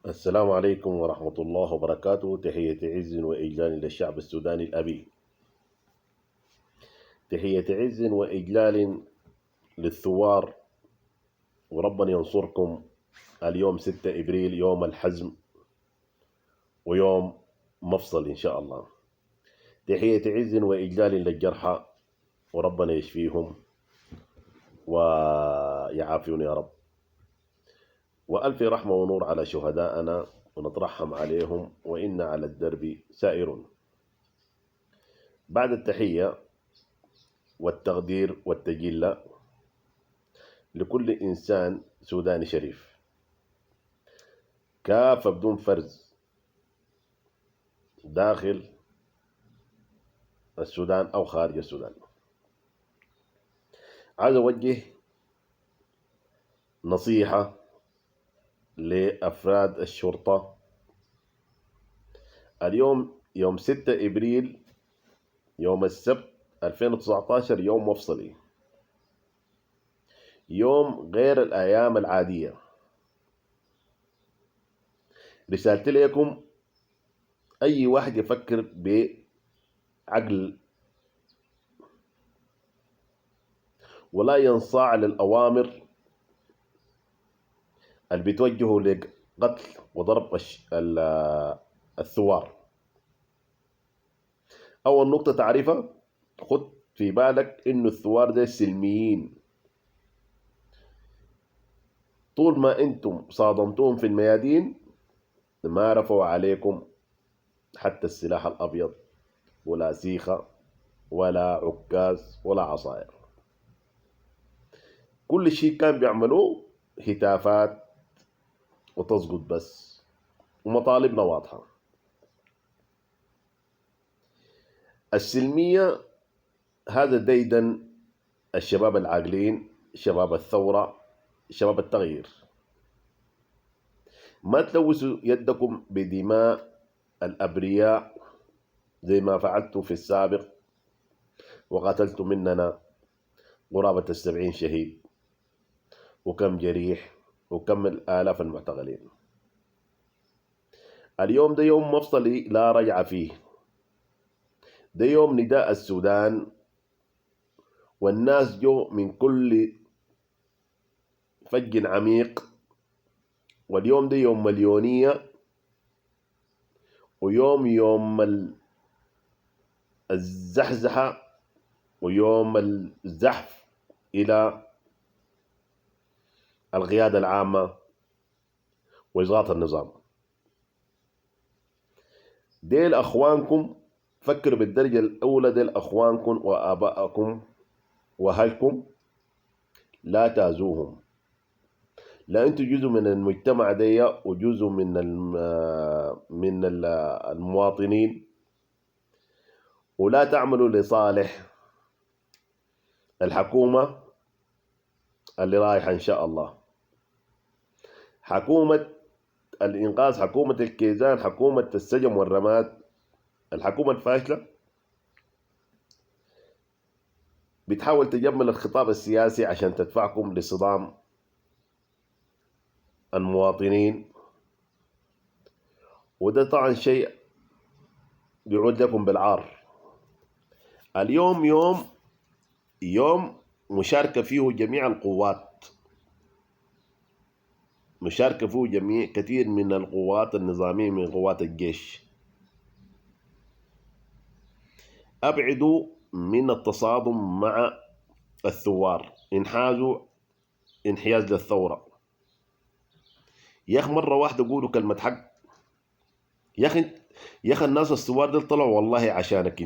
السلام عليكم ورحمة الله وبركاته. تحية عز وإجلال للشعب السوداني الأبي. تحية عز وإجلال للثوار، وربنا ينصركم. اليوم 6 إبريل يوم الحزم ويوم مفصل إن شاء الله. تحية عز وإجلال للجرحى، وربنا يشفيهم ويعافيهم يا رب. وألف رحمة ونور على شهدائنا، ونترحم عليهم وإنا على الدرب سائرون. بعد التحية والتقدير والتجلة لكل إنسان سوداني شريف كافة بدون فرز داخل السودان أو خارج السودان. عايز أوجه نصيحة لأفراد الشرطة. اليوم يوم 6 إبريل يوم السبت 2019 يوم مفصلي، يوم غير الأيام العادية. رسالتي لكم أي واحد يفكر بعقل ولا ينصاع للأوامر اللي بتوجهوا لقتل وضرب الثوار. أول نقطة تعرفها، خد في بالك إنه الثوار ده سلميين. طول ما أنتم صادمتوهم في الميادين ما رفعوا عليكم حتى السلاح الأبيض، ولا سيخة ولا عكاز ولا عصاير. كل شيء كان بيعملوه هتافات وتسقط بس، ومطالبنا واضحة. السلمية هذا ديدن الشباب العاقلين، شباب الثورة، شباب التغيير. ما تلوثوا يدكم بدماء الأبرياء زي ما فعلتوا في السابق، وقتلتوا مننا قرابة 70 شهيد وكم جريح وكم الآلاف المعتقلين. اليوم ده يوم مفصلي لا رجع فيه. ده يوم نداء السودان، والناس جو من كل فج عميق. واليوم ده يوم مليونية، ويوم الزحزحة، ويوم الزحف إلى القيادة العامة وإسقاط النظام. ديل أخوانكم، فكروا بالدرجة الأولى، ديل أخوانكم وآبائكم وأهلكم. لا تازوهم، لا أنتوا جزء من المجتمع دي وجزء من المواطنين، ولا تعملوا لصالح الحكومة اللي رايحة إن شاء الله. حكومة الإنقاذ، حكومة الكيزان، حكومة السجن والرماد، الحكومة الفاشلة بتحاول تجمل الخطاب السياسي عشان تدفعكم لصدام المواطنين. وده طبعا شيء بيعود لكم بالعار. اليوم يوم مشاركة فيه جميع القوات، مشاركة فيه كثير من القوات النظامية من قوات الجيش. أبعدوا من التصادم مع الثوار، انحازوا انحياز للثورة. يا أخي مرة واحدة قولوا كلمة حق. يا أخي الناس الثوار دول طلعوا والله عشانك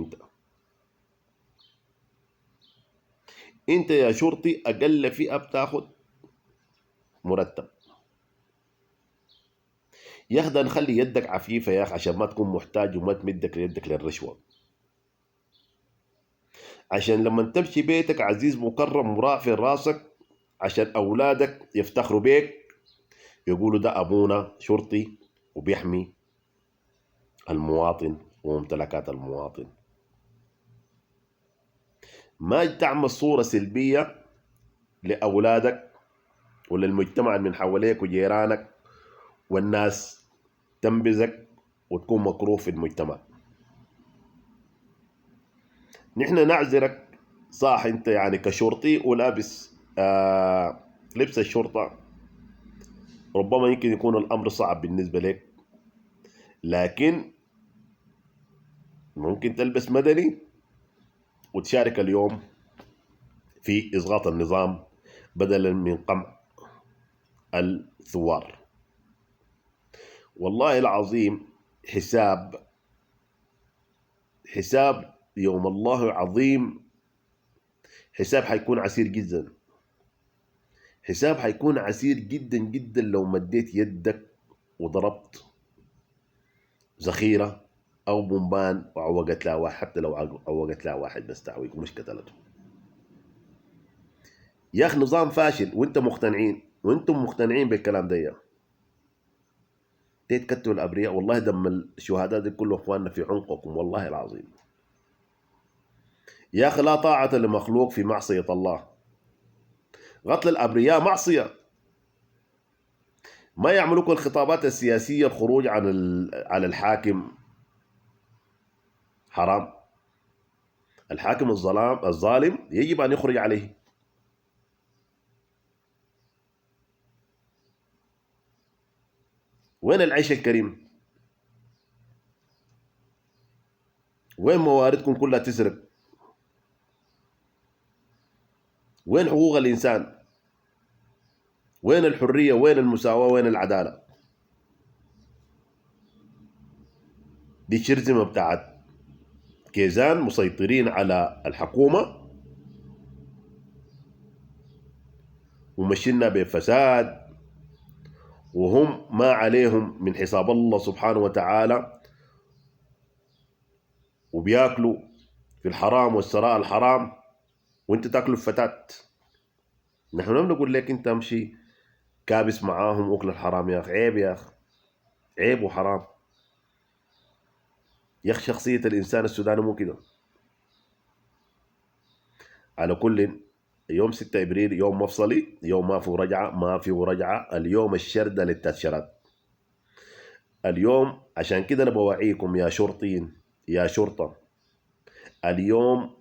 انت يا شرطي اقل فئة بتاخد مرتب. يا اخي ده نخلي يدك عفيفة يا اخي عشان ما تكون محتاج وما تمدك يدك للرشوة، عشان لما تمشي بيتك عزيز مكرم ورافع راسك عشان اولادك يفتخروا بيك، يقولوا ده ابونا شرطي وبيحمي المواطن وممتلكات المواطن. ما تعمل صورة سلبية لأولادك وللمجتمع من حواليك وجيرانك والناس تنبذك وتكون مكروه في المجتمع. نحن نعذرك صح انت يعني كشرطي ولابس لبس الشرطة، ربما يمكن يكون الامر صعب بالنسبة لك، لكن ممكن تلبس مدني وتشارك اليوم في إسقاط النظام بدلا من قمع الثوار. والله العظيم حساب يوم الله عظيم، حساب حيكون عسير جدا، حساب حيكون عسير جدا جدا لو مديت يدك وضربت ذخيرة أو بومبان وعوقت لها واحد، حتى لو عوقت لها واحد بس تعويق مش قتلته. يا أخي نظام فاشل وانتم مقتنعين بالكلام ده. تقتلوا الأبرياء، والله دم الشهداء دي كله اخواننا في عنقكم والله العظيم. يا أخي لا طاعة لمخلوق في معصية الله. قتل الأبرياء معصية. ما يعملوك الخطابات السياسية الخروج على الحاكم حرام. الحاكم الظالم يجب أن يخرج عليه. وين العيش الكريم؟ وين مواردكم كلها تسرق؟ وين حقوق الإنسان؟ وين الحرية؟ وين المساواة؟ وين العدالة؟ دي شرذمة بتاعت كيزان مسيطرين على الحكومة ومشينا بفساد، وهم ما عليهم من حساب الله سبحانه وتعالى، وبياكلوا في الحرام والثراء الحرام وانت تاكلوا الفتات. نحن ما بنقول لك انت امشي كابس معاهم واكل الحرام يا اخي، عيب يا اخي، عيب وحرام يا اخي. شخصية الانسان السوداني مو كده. على كل، يوم 6 ابريل يوم مفصلي، يوم ما فيه رجعة. اليوم الشردة للتأشيرات. اليوم عشان كده انا بوعيكم يا شرطين يا شرطة، اليوم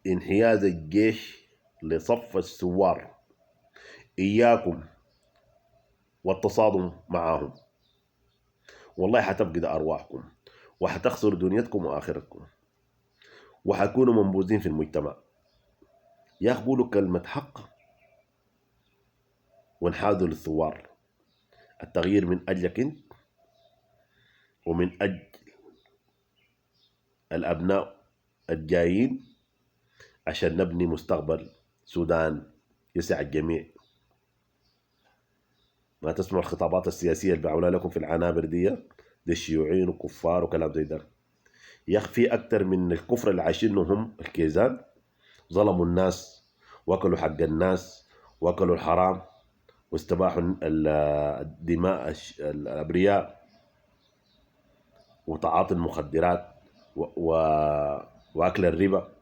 انحياز الجيش لصف الثوار، إياكم والتصادم معاهم. والله حتفقد أرواحكم وحتخسر دنيتكم وآخرتكم وحكونوا منبوذين في المجتمع. يا أخي قولوا كلمة حق وانحازوا للثوار. التغيير من أجلك انت ومن أجل الأبناء الجايين، عشان نبني مستقبل سودان يسع الجميع. ما تسمعوا الخطابات السياسية اللي بيعملوها لكم في العنابر دي الشيوعيين وكفار وكلام زي ده. يا أخي في أكتر من الكفر اللي عايشينه هم الكيزان، ظلموا الناس واكلوا حق الناس واكلوا الحرام واستباحوا الدماء الأبرياء وتعاطي المخدرات وأكل الربا.